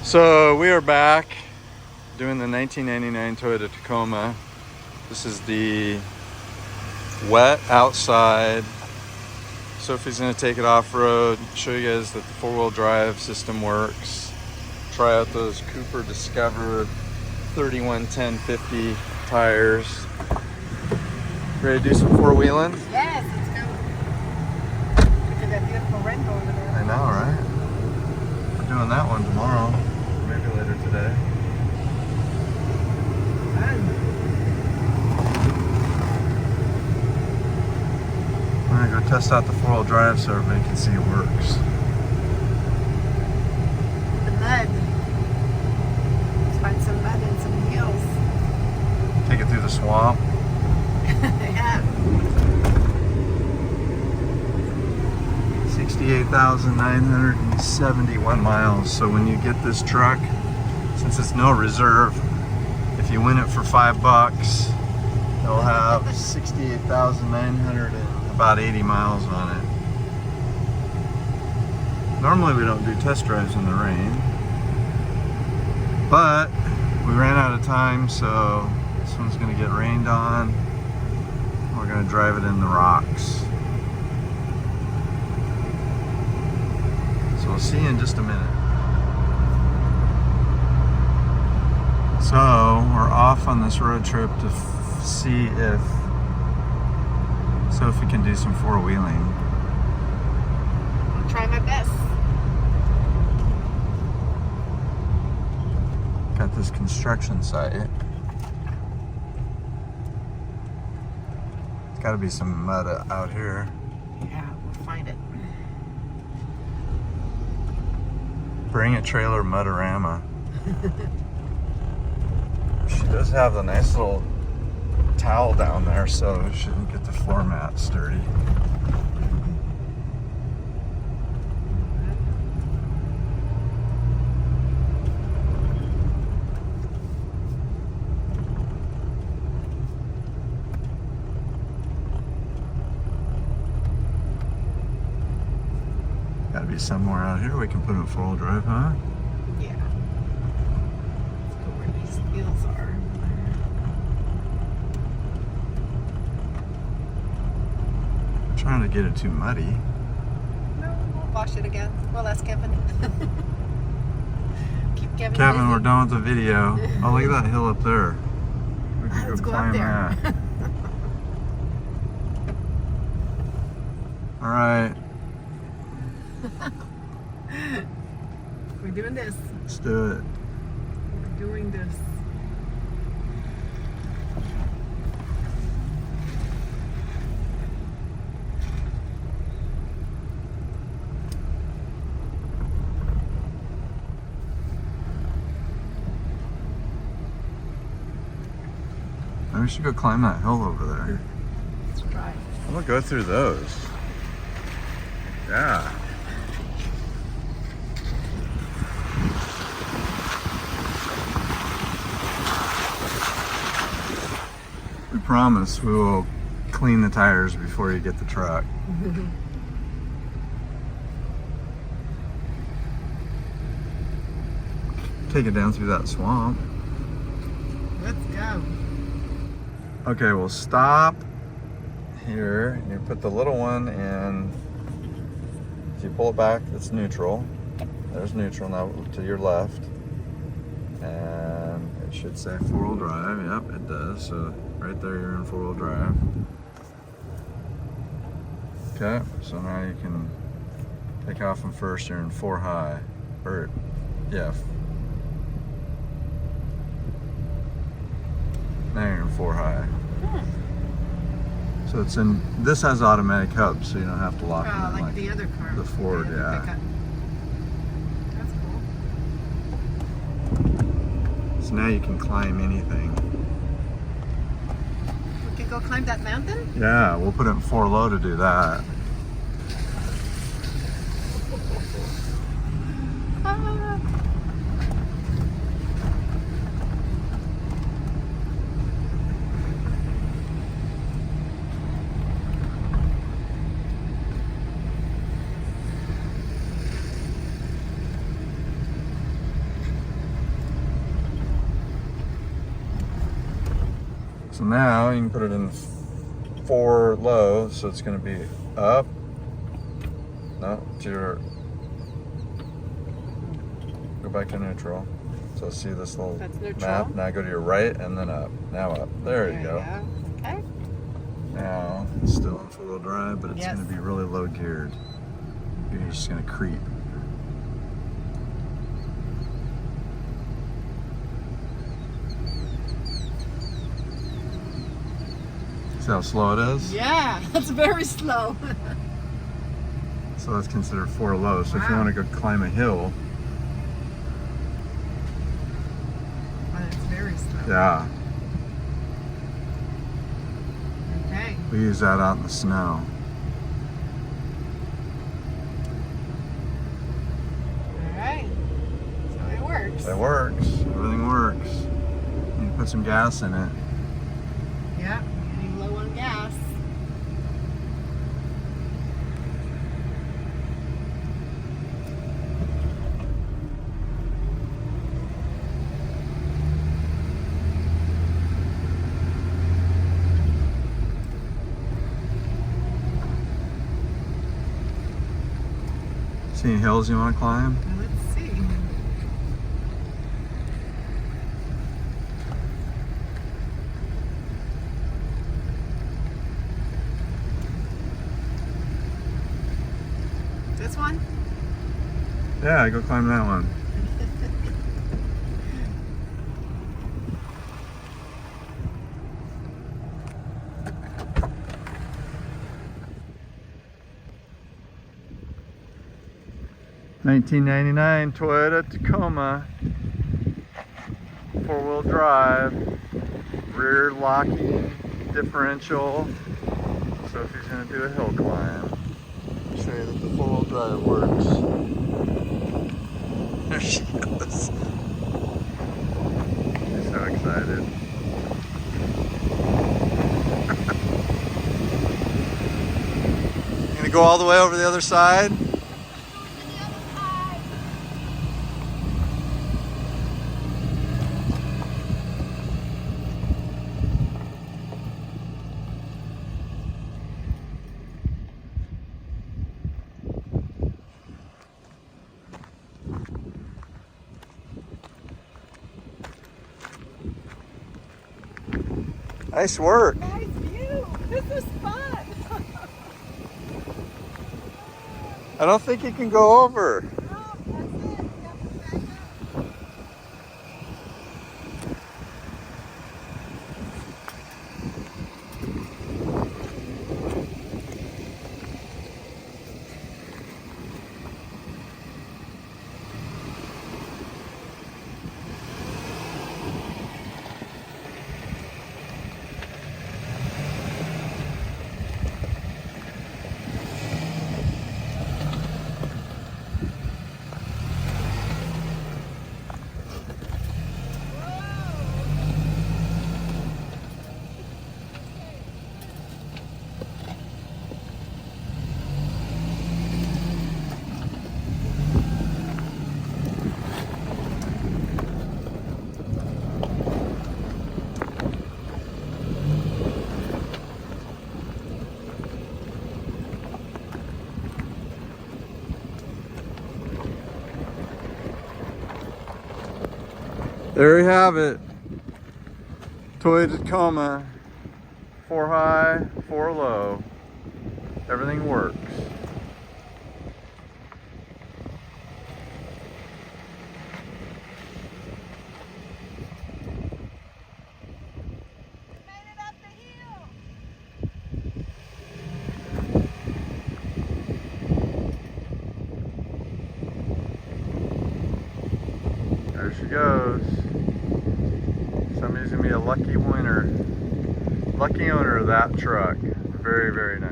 So we are back doing the 1999 Toyota Tacoma. This is the wet outside. Sophie's gonna take it off-road, show you guys that the four-wheel drive system works. Try out those Cooper Discover 311050 tires. Ready to do some four-wheeling? Yes, let's go. Look at that beautiful rainbow over there. I know, right? We're doing that one tomorrow, maybe later today. We're gonna go test out the four-wheel drive so everybody can see it works. The mud. Let's find some mud and some hills. Take it through the swamp. Yeah. 68,971 miles. So when you get this truck, since it's no reserve, if you win it for $5, it'll have 68,900 and about 80 miles on it. Normally we don't do test drives in the rain, but we ran out of time, so this one's gonna get rained on. We're gonna drive it in the rocks. So we'll see you in just a minute. So we're off on this road trip to see if Sophie can do some four-wheeling. I'll try my best. Got this construction site. There's got to be some mud out here. Yeah, we'll find it. Bring a trailer mudorama. She does have the nice little towel down there, so it shouldn't get the floor mat sturdy. Gotta be somewhere out here we can put in four-wheel drive, huh? Yeah. Let's go where these hills are. Trying to get it too muddy. No, we'll wash it again. Well, that's Kevin. Keep Kevin Kevin, busy. we're done with the video. Oh, look at that hill up there. We can Let's go go up climb there. that. All right, We're doing this. let's do it. We're doing this. Maybe we should go climb that hill over there. Let's try. I'm gonna go through those. Yeah. We promise we will clean the tires before you get the truck. Take it down through that swamp. Let's go. Okay, we'll stop here. You put the little one in. If you pull it back, it's neutral. There's neutral now to your left. And it should say four-wheel drive. Yep, it does. So right there you're in four-wheel drive. Okay, so now you can take off from first. You're in four high. Or, yeah. Now you're in four high. So it's in, this has automatic hubs, so you don't have to lock them in Like the other car. the Ford, other yeah. pickup. That's cool. So now you can climb anything. We can go climb that mountain? Yeah, we'll put it in 4 low to do that. Ah. So now you can put it in 4 low, so it's going to be up. No, to your. Go back to neutral. So see this little map. Now go to your right and then up. Now up. There you go. Okay. Now it's still in 4-wheel drive, but it's Yes. going to be really low geared. You're just going to creep. See how slow it is? Yeah, that's very slow. So that's considered 4 low. So if you Wow. want to go climb a hill, Well, it's very slow. yeah, Okay. we use that out in the snow. All right. So it works. It works. Everything works. You can put some gas in it. Yeah. Getting low on gas. See any hills you want to climb? Well, let's see. This one? Yeah, go climb that one. $19.99 Toyota Tacoma, 4-wheel drive, rear locking differential. Sophie's gonna do a hill climb. Show you that the 4-wheel drive works. There she goes. She's so excited. You gonna go all the way over the other side? Nice work. Nice view. This is fun. I don't think you can go over. Oh, that's it. You have to back up. There you have it. Toyota Tacoma, 4 high, 4 low. Everything works. Made it up the hill. There she goes. Somebody's gonna be a lucky winner. Lucky owner of that truck. Very, very nice.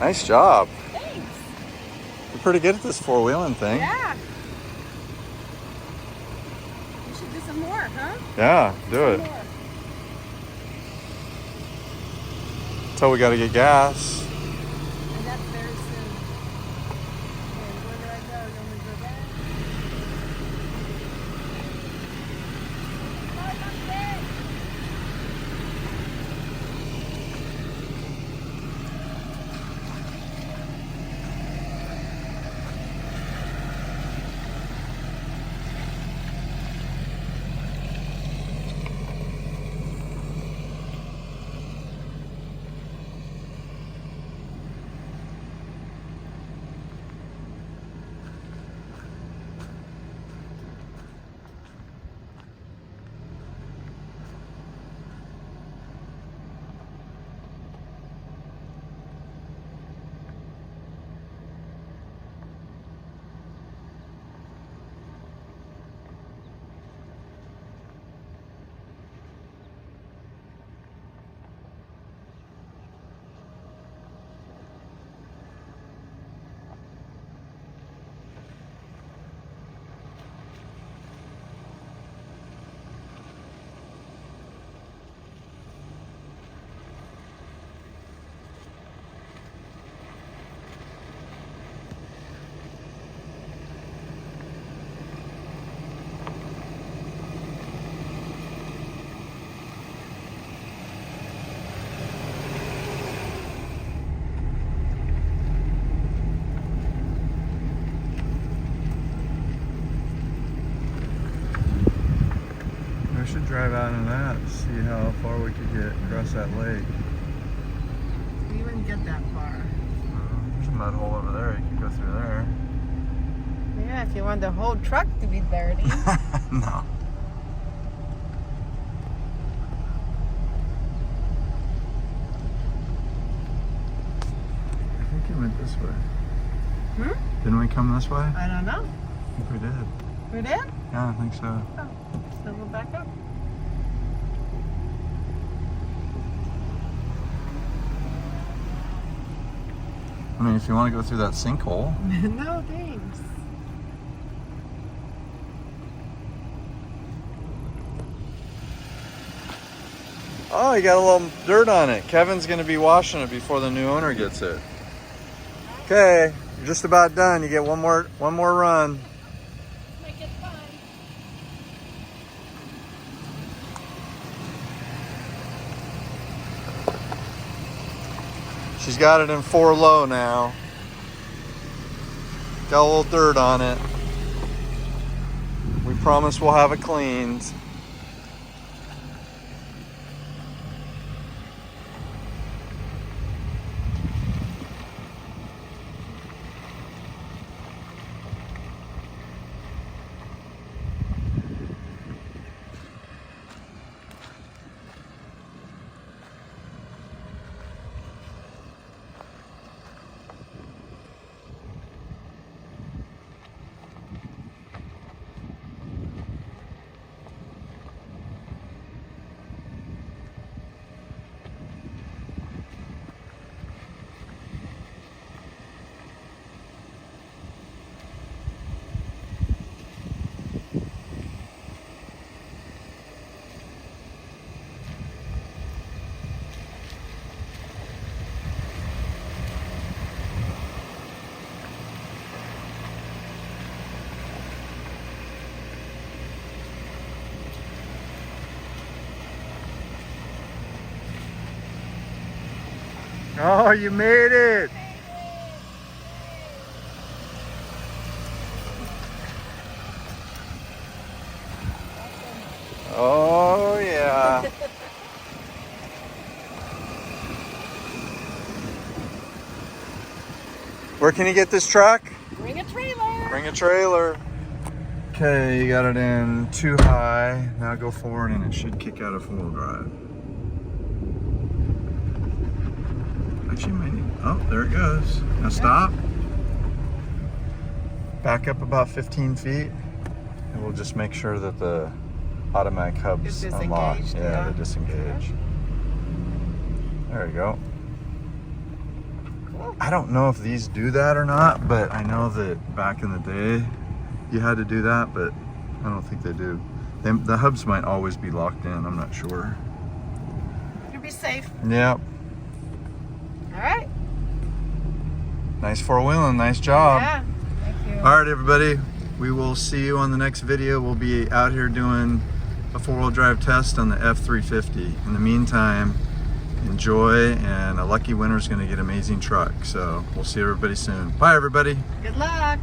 Nice job. Thanks. You're pretty good at this four-wheeling thing. Yeah. We should do some more, huh? Yeah, do it. Some more. Until we gotta get gas. And that's very soon. Okay, where do I go? Then we go back. We should drive out in that, see how far we could get across that lake. We wouldn't get that far. There's a mud hole over there, you could go through there. Yeah, if you want the whole truck to be dirty. No. I think it went this way. Didn't we come this way? I don't know. I think we did. We did? Yeah, I think so. Oh, so we'll back up. I mean, if you want to go through that sinkhole. No, thanks. Oh, you got a little dirt on it. Kevin's going to be washing it before the new owner gets it. Okay, you're just about done. You get one more run. Make it fun. She's got it in 4 low now. Got a little dirt on it. We promise we'll have it cleaned. Oh, you made it! Oh, yeah. Where can you get this truck? Bring a trailer. Bring a trailer. Okay, you got it in too high. Now go forward and it should kick out a 4-wheel drive. Actually, might need, oh, there it goes. Now stop. Back up about 15 feet. And we'll just make sure that the automatic hub's It's unlocked. disengaged, Yeah, yeah. they disengage. There you go. I don't know if these do that or not, but I know that back in the day you had to do that, but I don't think they do. The hubs might always be locked in, I'm not sure. You'll be safe. Yep. All right. Nice four-wheeling, nice job. Yeah. Thank you. All right, everybody. We will see you on the next video. We'll be out here doing a four-wheel drive test on the F350. In the meantime, enjoy, and a lucky winner is going to get an amazing truck. So we'll see everybody soon. Bye, everybody. Good luck.